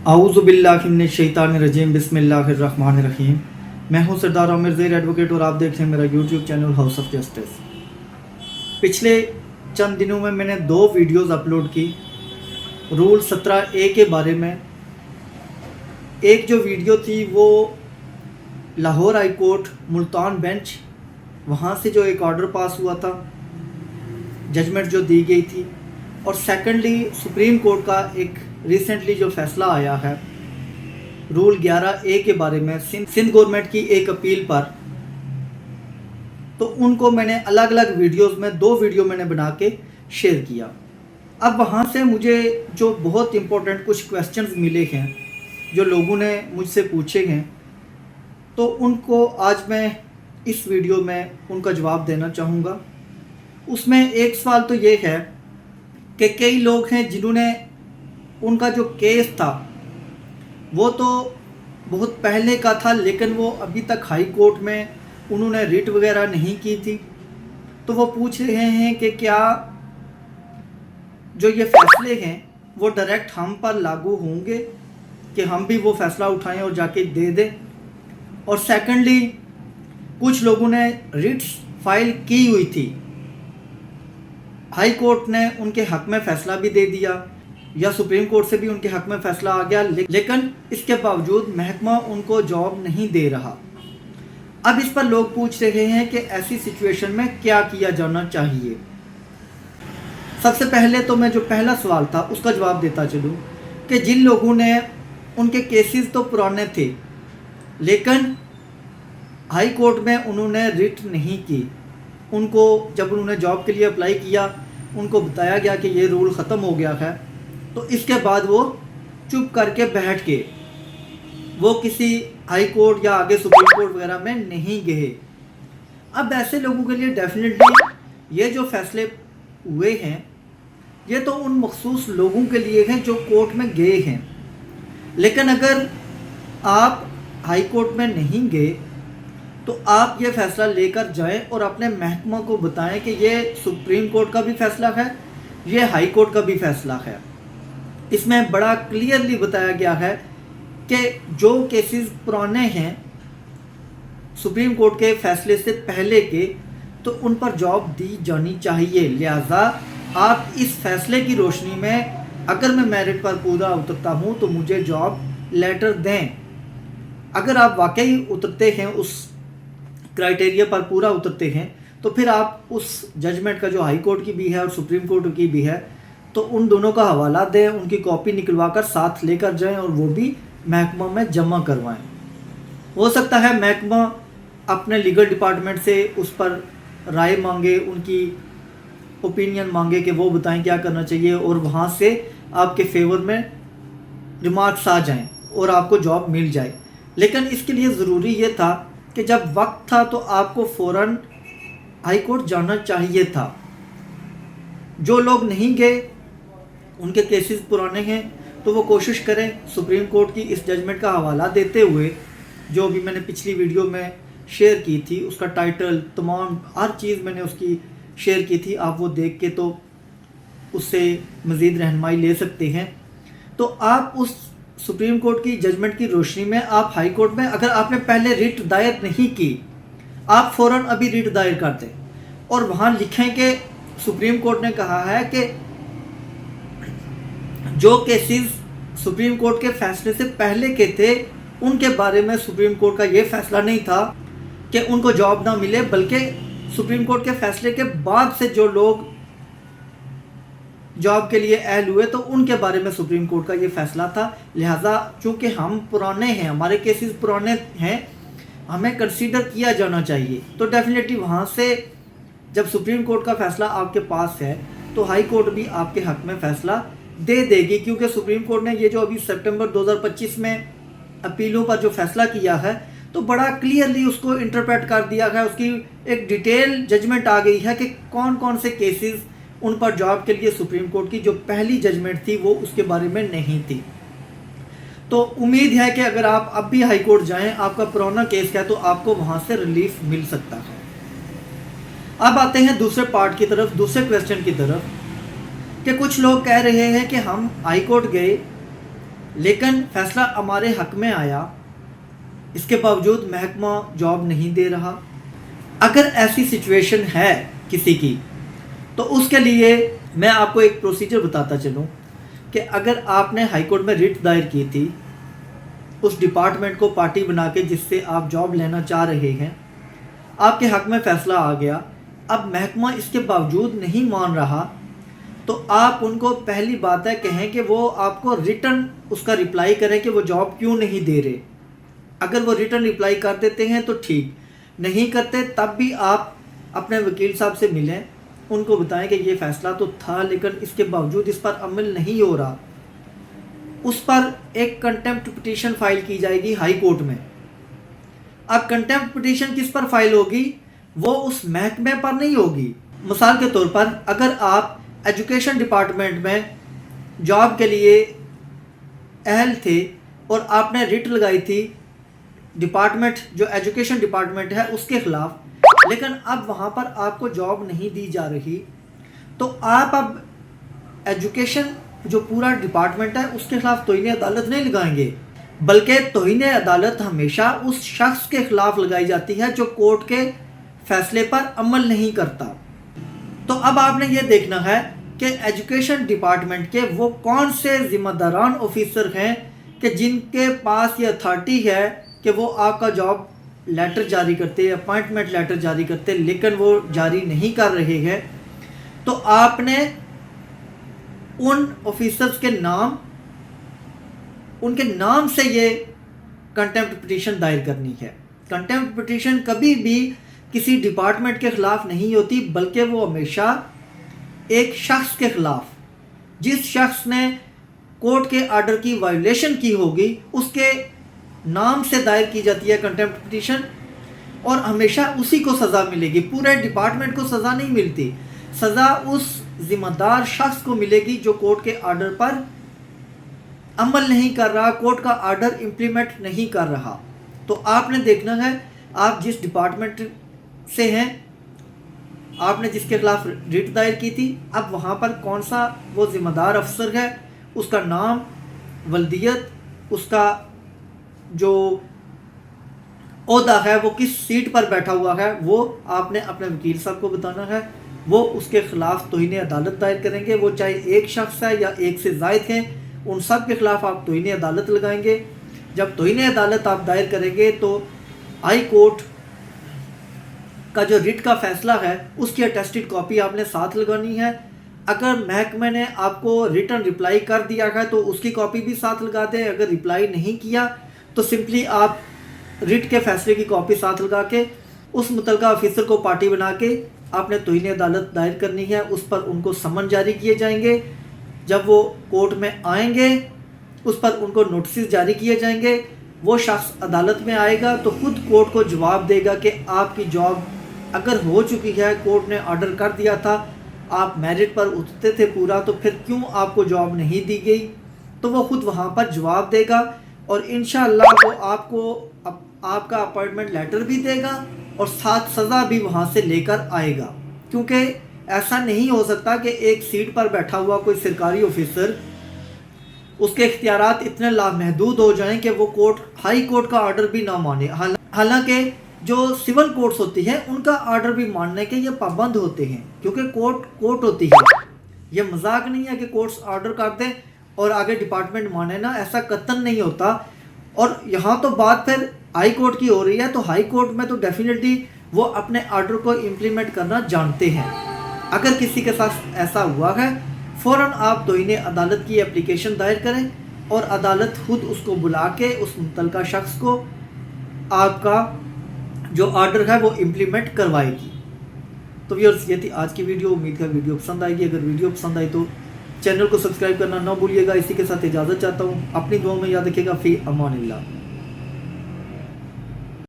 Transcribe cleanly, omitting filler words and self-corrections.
आऊज़ुबिल्लाहिमिनश्शैतानिर्रजीम बिस्मिल्लाहिर्रहमानिर्रहीम। मैं हूं सरदार आमिर ज़ैर एडवोकेट और आप देख रहे हैं मेरा YouTube channel house of justice. पिछले चंद दिनों में मैंने 2 वीडियोस अपलोड की रूल 17A के बारे में। एक जो वीडियो थी वो Lahore high court Multan bench, वहाँ से जो एक ऑर्डर पास हुआ था, जजमेंट जो दी गई थी, और सेकेंडली सुप्रीम कोर्ट का एक रिसेंटली जो फैसला आया है रूल 11A के बारे में सिंध गवर्नमेंट की एक अपील पर। तो उनको मैंने अलग अलग वीडियोस में 2 वीडियो मैंने बना के शेयर किया। अब वहाँ से मुझे जो बहुत इम्पोर्टेंट कुछ क्वेश्चंस मिले हैं जो लोगों ने मुझसे पूछे हैं, तो उनको आज मैं इस वीडियो में उनका जवाब देना चाहूँगा। उसमें एक सवाल तो ये है कि कई लोग हैं जिन्होंने उनका जो केस था वो तो बहुत पहले का था, लेकिन वो अभी तक हाई कोर्ट में उन्होंने रिट वगैरह नहीं की थी। तो वो पूछ रहे हैं कि क्या जो ये फैसले हैं वो डायरेक्ट हम पर लागू होंगे कि हम भी वो फैसला उठाएं और जाके दे दें। और सेकंडली कुछ लोगों ने रिट्स फाइल की हुई थी, हाई कोर्ट ने उनके हक में फ़ैसला भी दे दिया या सुप्रीम कोर्ट से भी उनके हक में फ़ैसला आ गया, लेकिन इसके बावजूद महकमा उनको जॉब नहीं दे रहा। अब इस पर लोग पूछ रहे हैं कि ऐसी सिचुएशन में क्या किया जाना चाहिए। सबसे पहले तो मैं जो पहला सवाल था उसका जवाब देता चलूँ कि जिन लोगों ने उनके केसेस तो पुराने थे लेकिन हाई कोर्ट में उन्होंने रिट नहीं की, उनको जब उन्होंने जॉब के लिए अप्लाई किया उनको बताया गया कि ये रूल ख़त्म हो गया है, तो इसके बाद वो चुप करके बैठ के वो किसी हाई कोर्ट या आगे सुप्रीम कोर्ट वगैरह में नहीं गए। अब ऐसे लोगों के लिए डेफिनेटली ये जो फैसले हुए हैं ये तो उन मखसूस लोगों के लिए हैं जो कोर्ट में गए हैं। लेकिन अगर आप हाई कोर्ट में नहीं गए तो आप ये फ़ैसला लेकर जाएं और अपने महकमा को बताएं कि ये सुप्रीम कोर्ट का भी फ़ैसला है, ये हाई कोर्ट का भी फ़ैसला है। इसमें बड़ा क्लियरली बताया गया है कि जो केसेस पुराने हैं सुप्रीम कोर्ट के फ़ैसले से पहले के, तो उन पर जॉब दी जानी चाहिए। लिहाजा आप इस फ़ैसले की रोशनी में अगर मैं मेरिट पर पूरा उतरता हूँ तो मुझे जॉब लेटर दें। अगर आप वाकई उतरते हैं, उस क्राइटेरिया पर पूरा उतरते हैं, तो फिर आप उस जजमेंट का जो हाई कोर्ट की भी है और सुप्रीम कोर्ट की भी है, तो उन दोनों का हवाला दें, उनकी कॉपी निकलवा कर साथ लेकर जाएं और वो भी महकमा में जमा करवाएं। हो सकता है महकमा अपने लीगल डिपार्टमेंट से उस पर राय मांगे, उनकी ओपिनियन मांगे कि वो बताएं क्या करना चाहिए, और वहाँ से आपके फेवर में रिमार्क्स आ जाएं और आपको जॉब मिल जाए। लेकिन इसके लिए ज़रूरी ये था कि जब वक्त था तो आपको फ़ौरन हाई कोर्ट जाना चाहिए था। जो लोग नहीं गए, उनके केसेस पुराने हैं, तो वो कोशिश करें सुप्रीम कोर्ट की इस जजमेंट का हवाला देते हुए, जो भी मैंने पिछली वीडियो में शेयर की थी उसका टाइटल तमाम हर चीज़ मैंने उसकी शेयर की थी, आप वो देख के तो उससे मज़ीद रहनुमाई ले सकते हैं। तो आप उस सुप्रीम कोर्ट की जजमेंट की रोशनी में आप हाई कोर्ट में, अगर आपने पहले रिट दायर नहीं की, आप फ़ौरन अभी रिट दायर कर दें और वहाँ लिखें कि सुप्रीम कोर्ट ने कहा है कि जो केसेस सुप्रीम कोर्ट के फैसले से पहले के थे उनके बारे में सुप्रीम कोर्ट का ये फैसला नहीं था कि उनको जॉब ना मिले, बल्कि सुप्रीम कोर्ट के फैसले के बाद से जो लोग जॉब के लिए अहल हुए तो उनके बारे में सुप्रीम कोर्ट का ये फैसला था। लिहाजा चूँकि हम पुराने हैं, हमारे केसेस पुराने हैं, हमें कंसीडर किया जाना चाहिए। तो डेफिनेटली वहाँ से जब सुप्रीम कोर्ट का फैसला आपके पास है तो हाई कोर्ट भी आपके हक में फ़ैसला दे देगी, क्योंकि सुप्रीम कोर्ट ने ये जो अभी सितंबर 2025 में अपीलों पर जो फैसला किया है तो बड़ा क्लियरली उसको इंटरप्रेट कर दिया है। उसकी एक डिटेल जजमेंट आ गई है कि कौन कौन से केसेस उन पर जॉब के लिए सुप्रीम कोर्ट की जो पहली जजमेंट थी वो उसके बारे में नहीं थी। तो उम्मीद है कि अगर आप अब भी हाई कोर्ट जाएं, आपका पुराना केस है, तो आपको वहाँ से रिलीफ मिल सकता है। अब आते हैं दूसरे पार्ट की तरफ, दूसरे क्वेश्चन की तरफ, कि कुछ लोग कह रहे हैं कि हम हाई कोर्ट गए لیکن فیصلہ ہمارے حق میں آیا، اس کے باوجود محکمہ جاب نہیں دے رہا۔ اگر ایسی سچویشن ہے کسی کی تو اس کے لیے میں آپ کو ایک پروسیجر بتاتا چلوں کہ اگر آپ نے ہائی کورٹ میں ریٹ دائر کی تھی اس ڈپارٹمنٹ کو پارٹی بنا کے جس سے آپ جاب لینا چاہ رہے ہیں، آپ کے حق میں فیصلہ آ گیا، اب محکمہ اس کے باوجود نہیں مان رہا، تو آپ ان کو پہلی بات ہے کہیں کہ وہ آپ کو ریٹن اس کا رپلائی کریں کہ وہ جاب کیوں نہیں دے رہے۔ اگر وہ ریٹن رپلائی کر دیتے ہیں تو ٹھیک، نہیں کرتے تب بھی آپ اپنے وکیل صاحب سے ملیں، ان کو بتائیں کہ یہ فیصلہ تو تھا لیکن اس کے باوجود اس پر عمل نہیں ہو رہا۔ اس پر ایک کنٹیمپٹ پٹیشن فائل کی جائے گی ہائی کورٹ میں۔ اب کنٹیمپٹ پٹیشن کس پر فائل ہوگی؟ وہ اس محکمے پر نہیں ہوگی۔ مثال کے طور پر اگر آپ ایجوکیشن ڈپارٹمنٹ میں جاب کے لیے اہل تھے اور آپ نے ریٹ لگائی تھی ڈپارٹمنٹ جو ایجوکیشن ڈپارٹمنٹ ہے اس کے خلاف، لیکن اب وہاں پر آپ کو جاب نہیں دی جا رہی، تو آپ اب ایجوکیشن جو پورا ڈپارٹمنٹ ہے اس کے خلاف توہین عدالت نہیں لگائیں گے، بلکہ توہین عدالت ہمیشہ اس شخص کے خلاف لگائی جاتی ہے جو کورٹ کے فیصلے پر عمل نہیں کرتا۔ تو اب آپ نے یہ دیکھنا ہے کہ ایجوکیشن ڈپارٹمنٹ کے وہ کون سے ذمہ داران آفیسر ہیں کہ جن کے پاس یہ اتھارٹی ہے کہ وہ آپ کا جاب لیٹر جاری کرتے، اپائنٹمنٹ لیٹر جاری کرتے، لیکن وہ جاری نہیں کر رہے ہیں۔ تو آپ نے ان آفیسرز کے نام، ان کے نام سے یہ کنٹیمپٹ پٹیشن دائر کرنی ہے۔ کنٹیمپٹ پٹیشن کبھی بھی کسی ڈپارٹمنٹ کے خلاف نہیں ہوتی، بلکہ وہ ہمیشہ ایک شخص کے خلاف، جس شخص نے کورٹ کے آرڈر کی وائلیشن کی ہوگی اس کے نام سے دائر کی جاتی ہے کنٹیمپٹ پٹیشن، اور ہمیشہ اسی کو سزا ملے گی، پورے ڈپارٹمنٹ کو سزا نہیں ملتی، سزا اس ذمہ دار شخص کو ملے گی جو کورٹ کے آرڈر پر عمل نہیں کر رہا، کورٹ کا آرڈر امپلیمنٹ نہیں کر رہا۔ تو آپ نے دیکھنا ہے آپ جس ڈپارٹمنٹ سے ہیں، آپ نے جس کے خلاف ریٹ دائر کی تھی، اب وہاں پر کون سا وہ ذمہ دار افسر ہے، اس کا نام، ولدیت، اس کا جو عہدہ ہے وہ کس سیٹ پر بیٹھا ہوا ہے، وہ آپ نے اپنے وکیل صاحب کو بتانا ہے۔ وہ اس کے خلاف توہین عدالت دائر کریں گے، وہ چاہے ایک شخص ہے یا ایک سے زائد ہیں، ان سب کے خلاف آپ توہین عدالت لگائیں گے۔ جب توہین عدالت آپ دائر کریں گے تو ہائی کورٹ کا جو ریٹ کا فیصلہ ہے اس کی اٹیسٹڈ کاپی آپ نے ساتھ لگانی ہے۔ اگر محکمے نے آپ کو ریٹن رپلائی کر دیا ہے تو اس کی کاپی بھی ساتھ لگا دیں، اگر رپلائی نہیں کیا تو سمپلی آپ ریٹ کے فیصلے کی کاپی ساتھ لگا کے اس متعلقہ آفیسر کو پارٹی بنا کے آپ نے توہین عدالت دائر کرنی ہے، اس پر ان کو سمن جاری کیے جائیں گے۔ جب وہ کورٹ میں آئیں گے اس پر ان کو نوٹسز جاری کیے جائیں گے، وہ شخص عدالت میں آئے گا تو خود کورٹ کو جواب دے گا کہ آپ کی جاب اگر ہو چکی ہے، کورٹ نے آرڈر کر دیا تھا، آپ میرٹ پر اترتے تھے پورا، تو پھر کیوں آپ کو جاب نہیں دی گئی؟ تو وہ خود وہاں پر جواب دے گا اور انشاءاللہ وہ آپ کو آپ کا اپائنٹمنٹ لیٹر بھی دے گا اور ساتھ سزا بھی وہاں سے لے کر آئے گا، کیونکہ ایسا نہیں ہو سکتا کہ ایک سیٹ پر بیٹھا ہوا کوئی سرکاری آفیسر اس کے اختیارات اتنے لامحدود ہو جائیں کہ وہ ہائی کورٹ کا آرڈر بھی نہ مانے، حالانکہ جو سول کورٹس ہوتی ہیں ان کا آرڈر بھی ماننے کے یہ پابند ہوتے ہیں، کیونکہ کورٹ ہوتی ہے۔ یہ مذاق نہیں ہے کہ کورٹس آرڈر کر دیں اور آگے ڈپارٹمنٹ مانے نا، ایسا قطعاً نہیں ہوتا۔ اور یہاں تو بات پھر ہائی کورٹ کی ہو رہی ہے، تو ہائی کورٹ میں تو ڈیفینیٹلی وہ اپنے آرڈر کو امپلیمنٹ کرنا جانتے ہیں۔ اگر کسی کے ساتھ ایسا ہوا ہے فوراً آپ توہین عدالت کی اپلیکیشن دائر کریں اور عدالت خود اس کو بلا کے اس متعلقہ شخص کو آپ کا جو آرڈر ہے وہ امپلیمنٹ کروائے گی۔ تو ویورز یہ تھی آج کی ویڈیو، امید ہے ویڈیو پسند آئے گی۔ اگر ویڈیو پسند آئی تو چینل کو سبسکرائب کرنا نہ بھولیے گا۔ اسی کے ساتھ اجازت چاہتا ہوں، اپنی دعاؤں میں یاد رکھیے گا۔ فی امان اللہ۔